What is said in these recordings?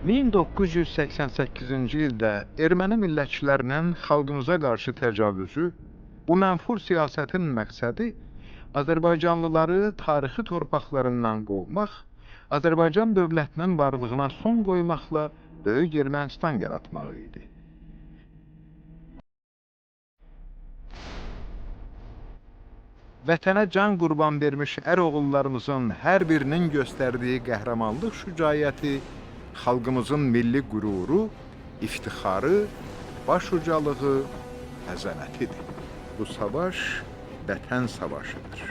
1988-ci ildə erməni millətçilərinin xalqımıza qarşı təcavüzü, bu mənfur siyasətin məqsədi Azərbaycanlıları tarixi torpaqlarından qovmaq, Azərbaycan dövlətinin varlığına son qoymaqla Böyük Ermənistan yaratmaq idi. Vətənə can qurban vermiş əroğullarımızın hər birinin göstərdiyi qəhrəmanlıq şücaəti, xalqımızın milli qüruru, iftixarı, baş ucalığı, əzəmətidir. Bu savaş vətən savaşıdır.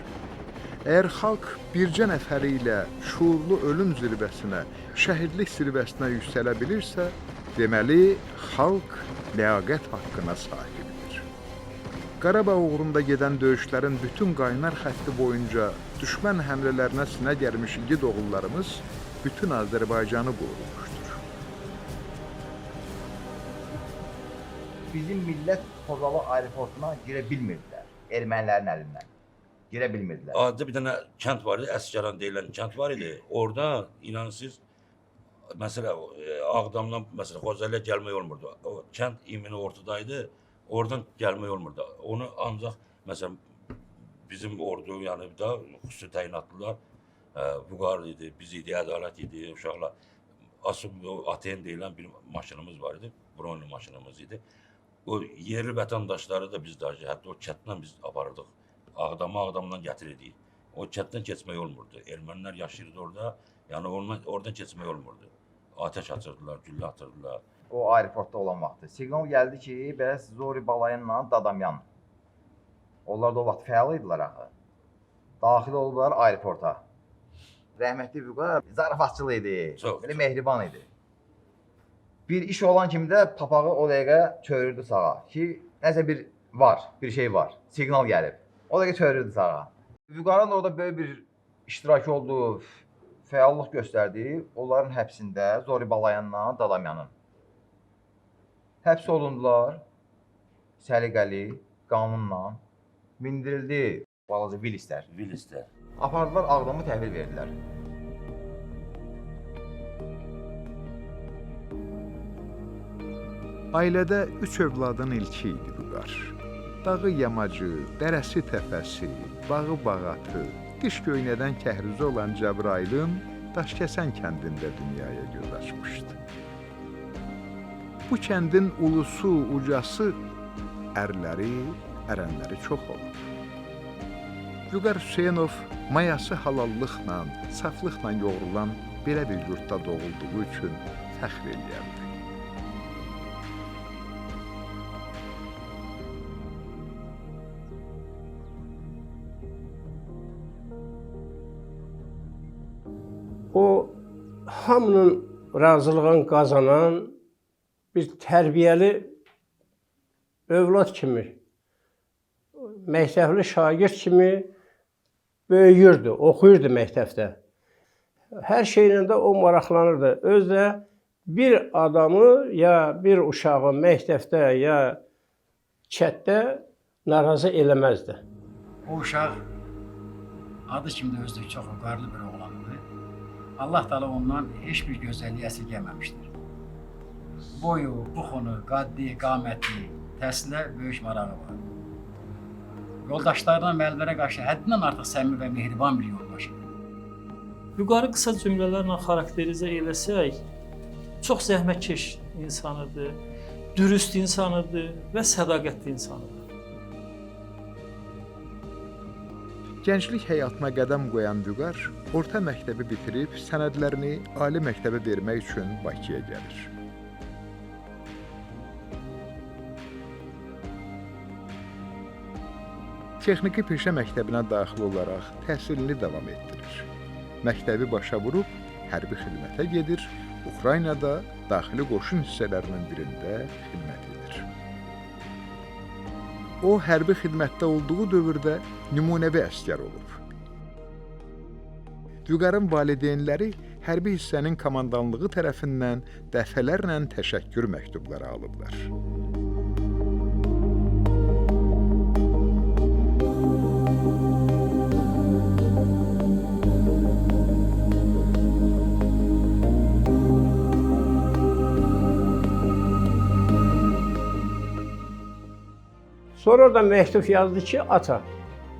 Əgər xalq bircə nəfəri ilə şuurlu ölüm zirvəsinə, şəhidlik zirvəsinə yüksələ bilirsə, deməli, xalq ləyaqət haqqına sahibdir. Qarabağ uğrunda gedən döyüşlərin bütün qaynar xətti boyunca düşmən həmlələrinə sinə gəlmiş igid oğullarımız bütün Azərbaycanı qorumuşdur. Bizim millət Xozalı aeroportuna girə bilmirdilər, ermənilərin əlindən. Girə bilmirdilər. Adada bir dənə kənd var idi, Əsgəran deyilən kənd var idi. Orada inanırsınız, məsələ Ağdamdan məsələ Xozalıya gəlmək olmurdu. O kənd imini ortadaydı. Oradan gəlmək olmurdu. Onu ancaq məsələn bizim ordu, yəni da xüsusi təyinatlılar Vüqar idi, biz idi, Ədalət idi, uşaqlar. ATN deyilən bir maşınımız var idi, Bronlu maşınımız idi. O yerli vətəndaşları da biz daşı, hətta o kətdən biz aparırdıq. Ağdamdan gətirirdik. O kətdən keçmək olmurdu. Ermənilər yaşayırdı orada, yəni oradan keçmək olmurdu. Ateş açırdılar, güllə atırdılar. O aeroportda olan vaxtı. Siqnal gəldi ki, bəs Zori Balayanla Dadamyan. Onlar da o vaxt fəal idilər axı. Daxil oldular aeroporta. Rəhmətli Vüqar zarafatçıl idi, belə mehriban idi. Bir iş olan kimi də papağı o dəqiqə çörürdü sağa ki, nəsə bir var, bir şey var, siqnal gəlib. O dəqiqə çörürdü sağa. Vüqarın orada böyük bir iştirakı oldu, fəallıq göstərdi. Onların həbsində Zori Balayanla Dadamyanın. Həbs olundular, səliqəli, qanunla mindirildi balaca Vilislər. Apardılar, Ağdamı təhvil verdilər. Ailədə 3 övladın ilki idi Vüqar. Dağı yamacı, dərəsi təpəsi, bağı bağatı, qış göynədən kəhrizə olan Cəbrailin Daşkəsən kəndində dünyaya göz açmışdı. Bu kəndin ulusu, ucası, ərləri, ərənləri çox olub. Vüqar Hüseynov mayası halallıqla, saflıqla yoğrulan belə bir yurtda doğulduğu üçün fəxr eləyərdi. O, hamının razılığını qazanan bir tərbiyəli övlad kimi, məktəbli şagird kimi böyüyürdü, oxuyurdu məktəbdə. Hər şeylə də o maraqlanırdı. Özdə bir adamı ya bir uşağı məktəbdə ya çətdə narazı eləməzdi. O uşaq adı kimi də özü çox vüqarlı bir oğlandı. Allah Teala ondan heç bir gözəlliyi əsirgəməmişdir. Boyu, buxunu, qəddi, qaməti, təhsilə böyük marağı var. Yoldaşlarına, müəllimlərə qarşı həddindən artıq səmimi və mehriban bir yoldaş idi. Vüqarı qısa cümlələrlə xarakterizə eləsək, çox zəhmətkeş insanıdır, dürüst insanıdır və sədaqətli insanıdır. Gənclik həyatına qədəm qoyan Vüqar orta məktəbi bitirib sənədlərini ali məktəbə vermək üçün Bakıya gəlir. Texniki peşə məktəbinə daxil olaraq təhsilini davam etdirir. Məktəbi başa vurub hərbi xidmətə gedir, Ukraynada daxili qoşun hissələrinin birində xidmət edir. O, hərbi xidmətdə olduğu dövrdə nümunəvi əsgər olub. Vüqarın valideynləri hərbi hissənin komandanlığı tərəfindən dəfələrlə təşəkkür məktubları alıblar. Sonra da məktub yazdı ki, ata,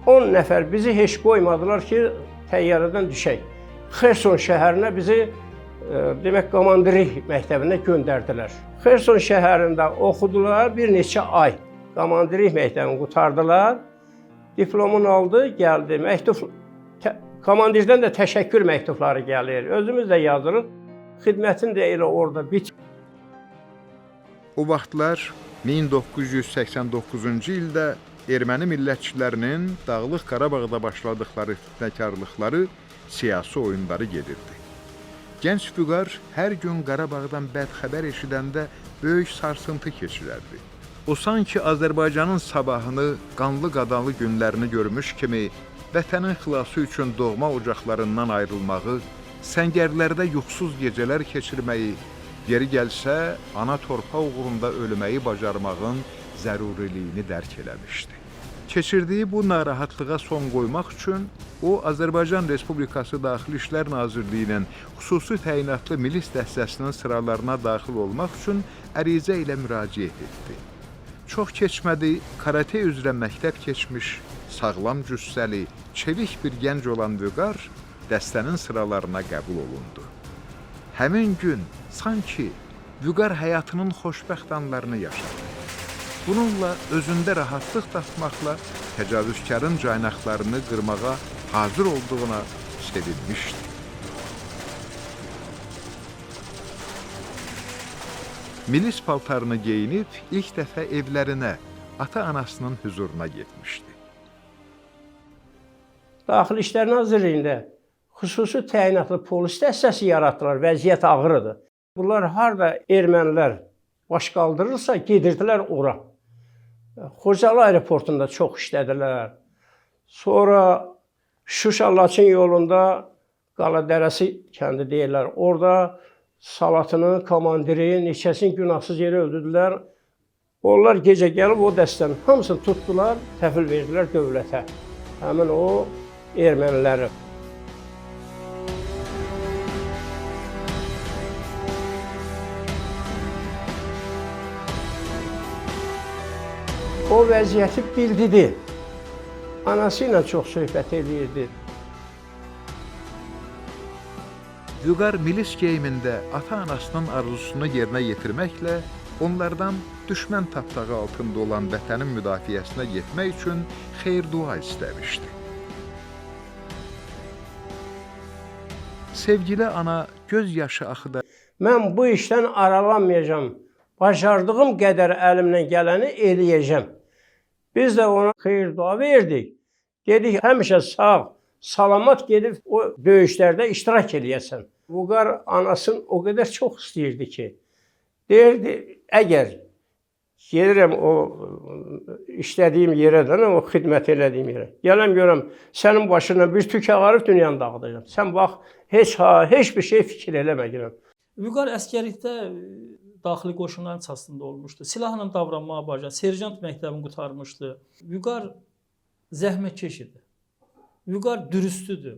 10 nəfər bizi heç qoymadılar ki, təyyarədən düşək. Xerson şəhərinə bizi demək komandirlik məktəbinə göndərdilər. Xerson şəhərində oxudular bir neçə ay. Komandirlik məktəbini qurtardılar. Diplomunu aldı, gəldi. Komandirdən də təşəkkür məktubları gəlir. Özümüz də yazırıq. Xidmətin də elə orada bitir. O vaxtlar 1989-cu ildə erməni millətçilərinin Dağlıq Qarabağda başladıkları fitnəkarlıqları, siyasi oyunları gedirdi. Gənc Vüqar hər gün Qarabağdan bədxəbər eşidəndə böyük sarsıntı keçirərdi. O sanki Azərbaycanın sabahını, qanlı qadalı günlərini görmüş kimi vətənin xilası üçün doğma ocaqlarından ayrılmağı, səngərlərdə yuxusuz gecələr keçirməyi, yeri gəlsə ana torpaq uğrunda ölməyi bacarmağın zəruriliyini dərk eləmişdi. Keçirdiyi bu narahatlığa son qoymaq üçün o Azərbaycan Respublikası Daxili İşlər Nazirliyinin xüsusi təyinatlı milis dəstəsinin sıralarına daxil olmaq üçün ərizə ilə müraciət etdi. Çox keçmədi, karate üzrə məktəb keçmiş, sağlam cüssəli, çevik bir gənc olan Vüqar dəstənin sıralarına qəbul olundu. Həmin gün sanki Vüqar həyatının xoşbəxt anlarını yaşadı. Bununla özündə rahatlıq tapmaqla təcavüzkarın caynaqlarını qırmağa hazır olduğuna sevinmişdi. Milis paltarını geyinib ilk dəfə evlərinə, ata-anasının huzuruna getmişdi. Daxili İşlər Nazirliyində xüsusi təyinatlı polis dəstəsi yaratdılar, vəziyyət ağır idi. Bunlar harda ermənilər baş qaldırırsa, gedirdilər ora. Xocalı aeroportunda çox işlədilər. Sonra Şuşa-Laçın yolunda Qaladərəsi kəndi deyirlər. Orada Salatını, komandiri, neçəsini günahsız yerə öldürdülər. Onlar gecə gəlib o dəstənin hamısını tutdular, təhvil verdilər dövlətə. Həmin o erməniləri. O vəziyyəti bildirdi. Anası ilə çox söhbət edirdi. Vüqar milis geyimində ata-anasının arzusunu yerinə yetirməklə onlardan düşmən tapdağı altında olan vətənin müdafiəsinə getmək üçün xeyir-dua istəmişdi. Sevgili ana göz yaşı axıda Mən bu işdən aralanmayacağam. Bacardığım qədər əlimdən gələni eləyəcəm. Biz də ona xeyir-dua verdik. Dedik, həmişə sağ, salamat gedib o döyüşlərdə iştirak eləyəsən. Vüqar anasını o qədər çox istəyirdi ki, deyirdi, əgər gedirəm o işlədiyim yerə də, o xidmət elədiyim yerə, gələm görəm, sənin başına bir tük ağarıb dünyanı dağıdacam. Sən bax, heç bir şey fikir eləməyirəm. Vüqar əskərlikdə daxili qoşunların içərisində olmuşdu. Silahla davranmağa bacardı. Serjant məktəbini qurtarmışdı. Vüqar zəhmətkeş idi. Vüqar dürüstlüdür.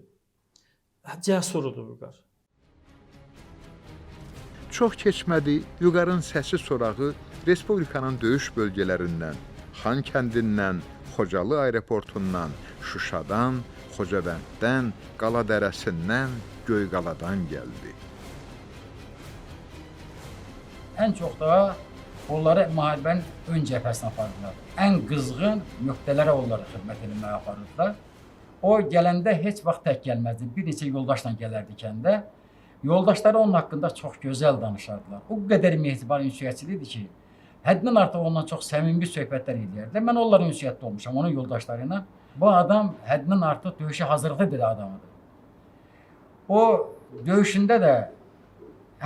Cəsurudur Vüqar. çox keçmədi, Vüqarın səsi sorağı Respublikanın döyüş bölgələrindən, Xan kəndindən, Xocalı aeroportundan, Şuşadan, Xocavənddən, Qaladərəsindən, Göyqaladan gəldi. Ən çox da onları müharibənin ön cəbhəsinə apardılar. Ən qızğın nöqtələrə onları xidmət etməyə aparırdılar. O gələndə heç vaxt tək gəlməzdi. Bir neçə yoldaşla gələrdi kəndə. Yoldaşları onun haqqında çox gözəl danışardılar. O qədər mehriban ünsiyyətçili idi ki, həddindən artıq ondan çox səmimi söhbətlər edirlər. Mən onların ünsiyyətdə olmuşam, onun yoldaşlarıyla. Bu adam həddindən artıq döyüşə hazırlıqlı bir adamıdır. O döyüşündə də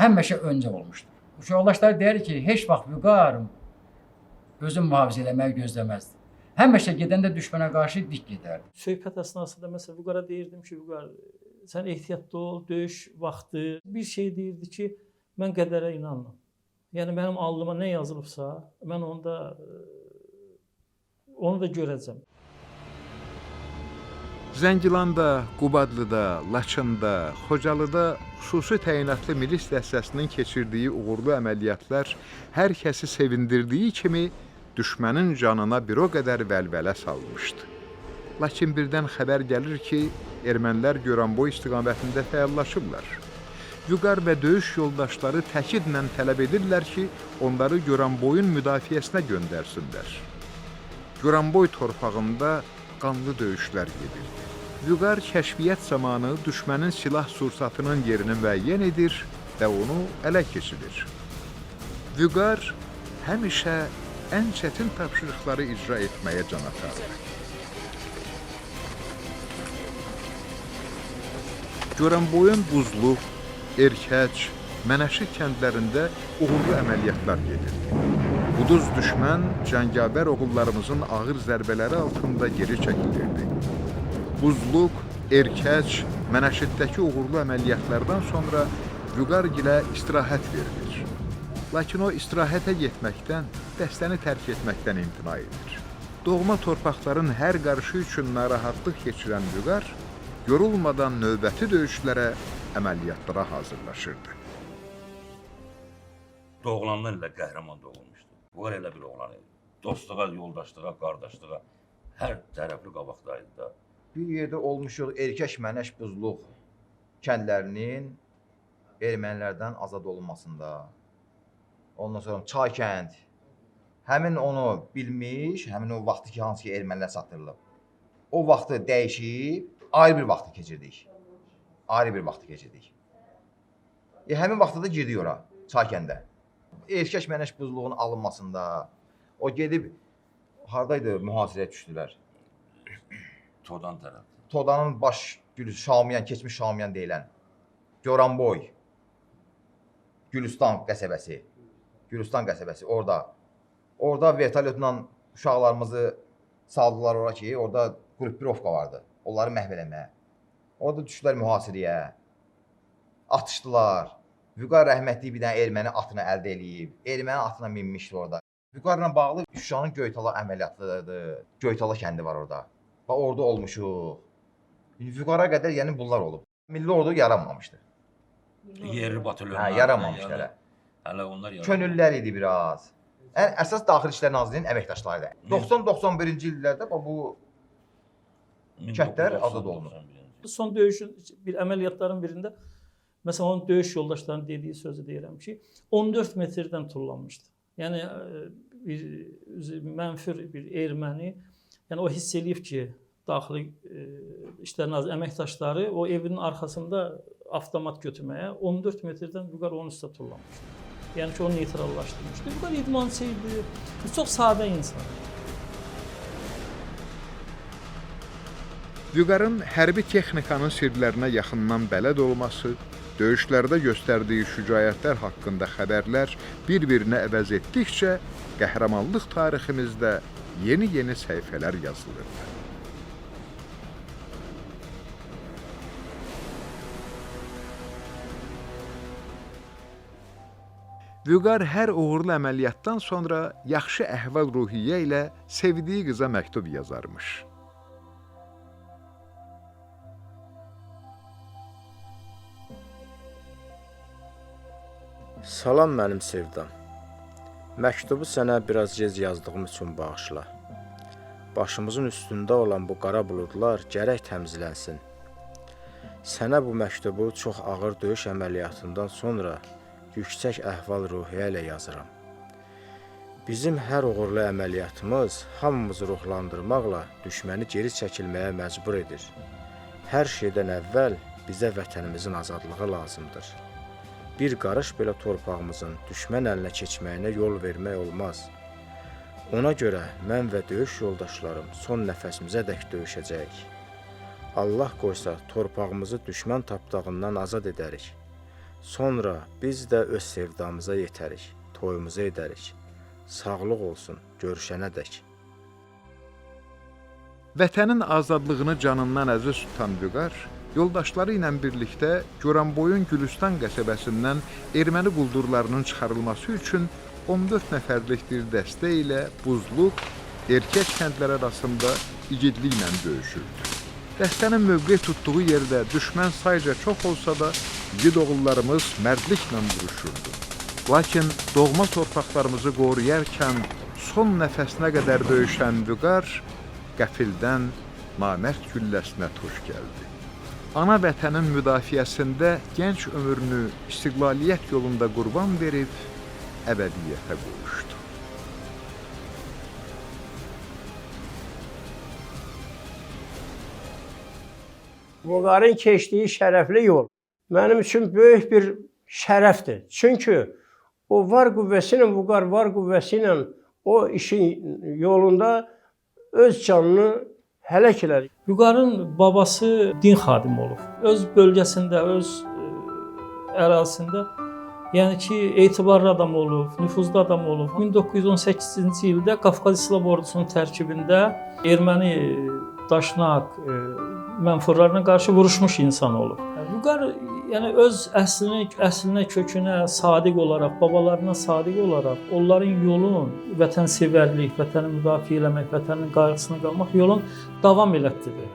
həmişə öncə olmuşdur. Yoldaşlar deyir ki, heç vaxt Vüqar özünü mühafizə eləməyi gözləməzdi. Həmişə gedəndə düşmənə qarşı dik gedərdi. Söhbət əsnasında məsələn Vüqara deyirdim ki, Vüqar, sən ehtiyatlı ol, döyüş vaxtı. Bir şey deyirdi ki, mən qədərə inanmam. Yəni mənim alnıma nə yazılıbsa, mən onu da görəcəm. Zəngilanda, Qubadlıda, Laçında, Xocalıda xüsusi təyinatlı milis dəstəsinin keçirdiyi uğurlu əməliyyatlar hər kəsi sevindirdiyi kimi düşmənin canına bir o qədər vəlvələ salmışdı. Lakin birdən xəbər gəlir ki, ermənilər Goranboy istiqamətində fəallaşıblar. Vüqar və döyüş yoldaşları təkidlə tələb edirlər ki, onları Goranboyun müdafiəsinə göndərsinlər. Goranboy torpağında qanlı döyüşlər gedirdi. Vüqar kəşfiyyat zamanı düşmənin silah sursatının yerini müəyyən edir və onu ələ keçirir. Vüqar həmişə ən çətin tapşırıqları icra etməyə can atardı. Goranboyun Buzluq, Erkəc, Mənəşi kəndlərində uğurlu əməliyyatlar gedirdi. Quduz düşmən cəngavər oğullarımızın ağır zərbələri altında geri çəkilirdi. Buzluq, Erkəc, Mənəşiddəki uğurlu əməliyyatlardan sonra Vüqargilə istirahət verilir. Lakin o istirahətə getməkdən, dəstəni tərk etməkdən imtina edir. Doğma torpaqların hər qarışı üçün narahatlıq keçirən Vüqar, yorulmadan növbəti döyüşlərə, əməliyyatlara hazırlaşırdı. Doğulanlar ilə qəhrəman doğulmuşdu. Vüqar elə bir oğlan idi. Dostluğa, yoldaşlığa, qardaşlığa hər tərəfli qabaqdaydı da. Bir yerdə olmuşuq Erkəş, Mənəş, Buzluq kəndlərinin ermənilərdən azad olunmasında. Ondan sonra Çaykənd, həmin onu bilmiş, həmin o vaxtı ki, hansı ki ermənilər satırılıb. O vaxtı dəyişib, ayrı bir vaxtı keçirdik. Ayrı bir vaxtı keçirdik. Həmin vaxtda da girdik ora, Çaykəndə. Erkəş, Mənəş, Buzluğun alınmasında, o gedib, haradaydı, mühasirəyə düşdülər. Todan tərəf. Todanın baş gülüsü, Şamiyan, keçmiş Şamiyan deyilən. Goranboy, Gülüstan qəsəbəsi. Gülüstan qəsəbəsi, orada. Orada vertolyotla uşaqlarımızı saldılar ora ki, orada qrupirovka vardı. Onları məhv eləməyə. Orada düşdülər mühasirəyə. Atışdılar. Vüqar rəhmətli bir dənə erməni atını əldə eləyib. Erməni atına minmişdi orada. Vüqarla bağlı Şuşanın Göytala əməliyyatıdır. Göytala kəndi var orada. Bax, orada olmuşuq. Vüqara qədər yəni bunlar olub. Milli ordu yaranmamışdı. Yerli batalyon. Yaranmamışdı hələ. Hələ onlar yaranmamışdı. Könüllülər idi biraz. Əsas Daxili İşlər Nazirliyinin əməkdaşları idi. 90-91-ci illərdə bu kəndlər azad olunur. Son döyüşün bir əməliyyatların birində məsələn onun döyüş yoldaşlarının dediyi sözü deyirəm ki, 14 metrdən tullanmışdı. Yəni bir mənfur bir erməni, yəni o hiss eləyib ki, Daxili İşlər Nazirliyinin əməkdaşları o evinin arxasında avtomat götürməyə 14 metrdən Vüqar onun üstə tullanmışdı. Yəni ki, onu neytrallaşdırmışdı. Vüqar idmançı idi, çox sadə insan. Vüqarın hərbi texnikanın sirlərinə yaxından bələd olması, döyüşlərdə göstərdiyi şücaətlər haqqında xəbərlər bir-birini əvəz etdikcə qəhrəmanlıq tariximizdə yeni səhifələr yazılırdı. Vüqar hər uğurlu əməliyyatdan sonra yaxşı əhval-ruhiyyə ilə sevdiyi qıza məktub yazarmış. Salam mənim sevdam. Məktubu sənə biraz gec yazdığım üçün bağışla. Başımızın üstündə olan bu qara buludlar gərək təmizlənsin. Sənə bu məktubu çox ağır döyüş əməliyyatından sonra yüksək əhval-ruhiyyə ilə yazıram. Bizim hər uğurlu əməliyyatımız hamımızı ruhlandırmaqla düşməni geri çəkilməyə məcbur edir. Hər şeydən əvvəl bizə vətənimizin azadlığı lazımdır. Bir qarış belə torpağımızın düşmən əlinə keçməyinə yol vermək olmaz. Ona görə mən və döyüş yoldaşlarım son nəfəsimizədək döyüşəcəyik. Allah qoysa torpağımızı düşmən tapdağından azad edərik. Sonra biz də öz sevdamıza yetərik, toyumuzu edərik. Sağlıq olsun, görüşənədək. Vətənin azadlığını canından əziz tutan Vüqar, yoldaşları ilə birlikdə Goranboyun Gülüstan qəsəbəsindən erməni quldurlarının çıxarılması üçün 14 nəfərlik bir dəstə ilə Buzluq, Erkəc kəndləri arasında igidliklə döyüşürdü. Dəstənin mövqe tutduğu yerdə düşmən sayca çox olsa da, igid oğullarımız mərdliklə vuruşurdu. Lakin doğma torpaqlarımızı qoruyarkən son nəfəsinə qədər döyüşən Vüqar qəfildən namərd gülləsinə tuş gəldi. Ana vətənin müdafiəsində gənc ömrünü istiqlaliyyət yolunda qurban verib əbədiyyətə qovuşdu. Vüqarın keçdiyi şərəfli yol mənim üçün böyük bir şərəfdir. Çünki o var qüvvəsi ilə, Vüqar var qüvvəsi ilə o işin yolunda öz canını həlak elədi. Vüqarın babası din xadimi olub. Öz bölgəsində, öz ərazisində, yəni ki, etibarlı adam olub, nüfuzlu adam olub. 1918-ci ildə Qafqaz İslam Ordusunun tərkibində erməni daşnaq mənfurlarına qarşı vuruşmuş insan olub. Vüqar yəni öz əslinə, kökünə sadiq olaraq, babalarına sadiq olaraq onların yolun vətənsevərlik, vətəni müdafiə eləmək, vətənin qayğısına qalmaq yolun davam elətdirdi.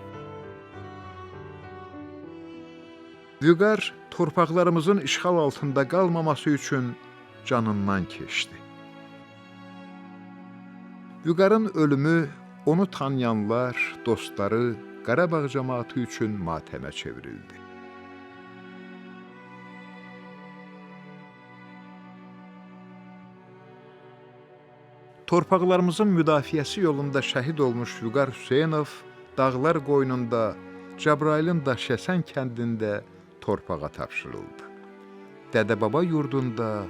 Vüqar torpaqlarımızın işğal altında qalmaması üçün canından keçdi. Vüqarın ölümü onu tanıyanlar, dostları, Qarabağ cəmaatı üçün matəmə çevrildi. Torpaqlarımızın müdafiəsi yolunda şəhid olmuş Vüqar Hüseynov dağlar qoynunda Cəbrailin Daşyəsən kəndində torpağa tapşırıldı. Dədə-baba yurdunda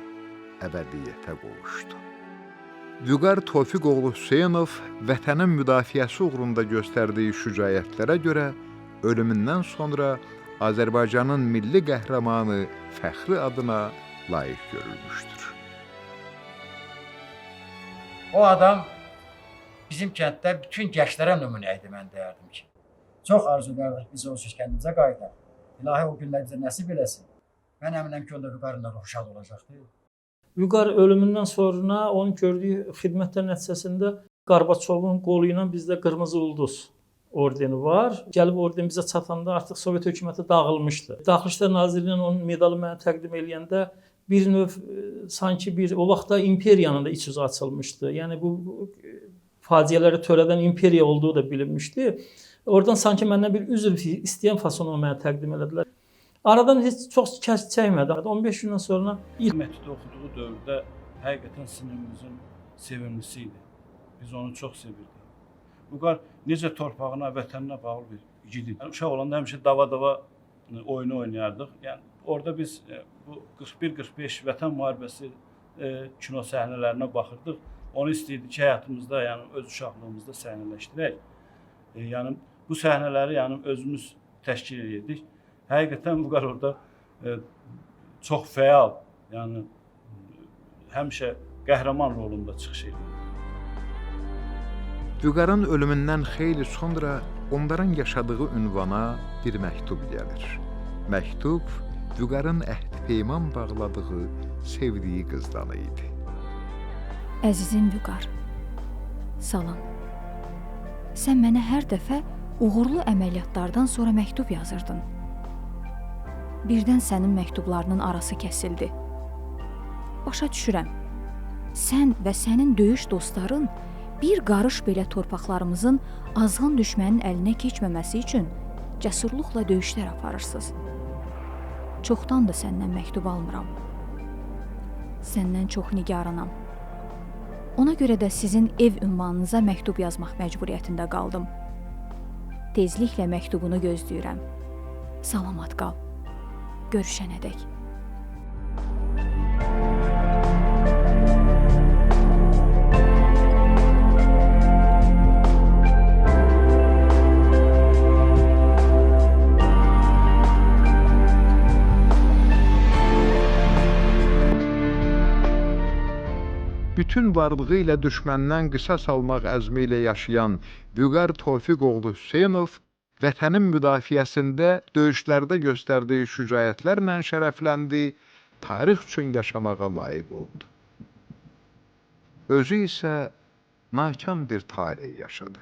əbədiyyətə qovuşdu. Vüqar Tofiqoğlu Hüseynov vətənin müdafiəsi uğrunda göstərdiyi şücaətlərə görə ölümündən sonra Azərbaycanın milli qəhrəmanı fəxri adına layiq görülmüşdür. O adam bizim kənddə bütün gənclərə nümunə idi, mən deyərdim ki. Çox arzu edərdik biz o kəndimizə qayıdaq. İlahi o günlər bizə nəsib eləsin. Mən əminəm ki, onda Vüqarın da ruhu şad olacaqdır. Vüqar ölümündən sonra onun gördüyü xidmətlər nəticəsində Qarbaçovun qolu ilə bizdə Qırmızı Ulduz ordeni var. Gəlib orden bizə çatanda artıq Sovet hökuməti dağılmışdı. Daxili İşlər Nazirliyinin onun medalı mənə təqdim eləyəndə bir növ sanki o vaxtda imperiyanın da iç yüzü açılmışdı. Yəni bu faciələri törədən imperiya olduğu da bilinmişdi. Oradan sanki məndən bir üzr istəyən fasonu mənə təqdim elədilər. Aradan heç çox çəkmədi. 15 gündən sonra ilk məktubda oxuduğu dövrdə həqiqətən sinimizin sevimlisi idi. Biz onu çox sevirdik. Vüqar necə torpağına, vətəninə bağlı bir igid idi. Uşaq olanda həmişə dava oyunu oynayardıq. Yəni orada biz bu 41-45 vətən müharibəsi kino səhnələrinə baxırdıq. Onu istəyirdik ki, həyatımızda, yəni öz uşaqlığımızda səhnələşdirək. Yəni bu səhnələri yəni özümüz təşkil edirdik. Həqiqətən Vüqar orada çox fəal, yəni həmişə qəhrəman rolunda çıxış edirdi. Vüqarın ölümündən xeyli sonra onların yaşadığı ünvana bir məktub gəlir. Məktub Vüqarın əhd-peyman bağladığı sevdiyi qızdan idi. Əzizim Vüqar, salam. Sən mənə hər dəfə uğurlu əməliyyatlardan sonra məktub yazırdın. Birdən sənin məktublarının arası kəsildi. Başa düşürəm. Sən və sənin döyüş dostların bir qarış belə torpaqlarımızın azğın düşmənin əlinə keçməməsi üçün cəsurluqla döyüşlər aparırsınız. Çoxdan da səndən məktub almıram. Səndən çox nigaranam. Ona görə də sizin ev ünvanınıza məktub yazmaq məcburiyyətində qaldım. Tezliklə məktubunu gözləyirəm. Salamat qal. Görüşənədək. Bütün varlığı ilə düşməndən qisas almaq əzmi ilə yaşayan Vüqar Tofiqoğlu Hüseynov vətənin müdafiəsində döyüşlərdə göstərdiyi şücaətlərlə şərəfləndi, tarix üçün yaşamağa layiq oldu. Özü isə nakam bir talih yaşadı.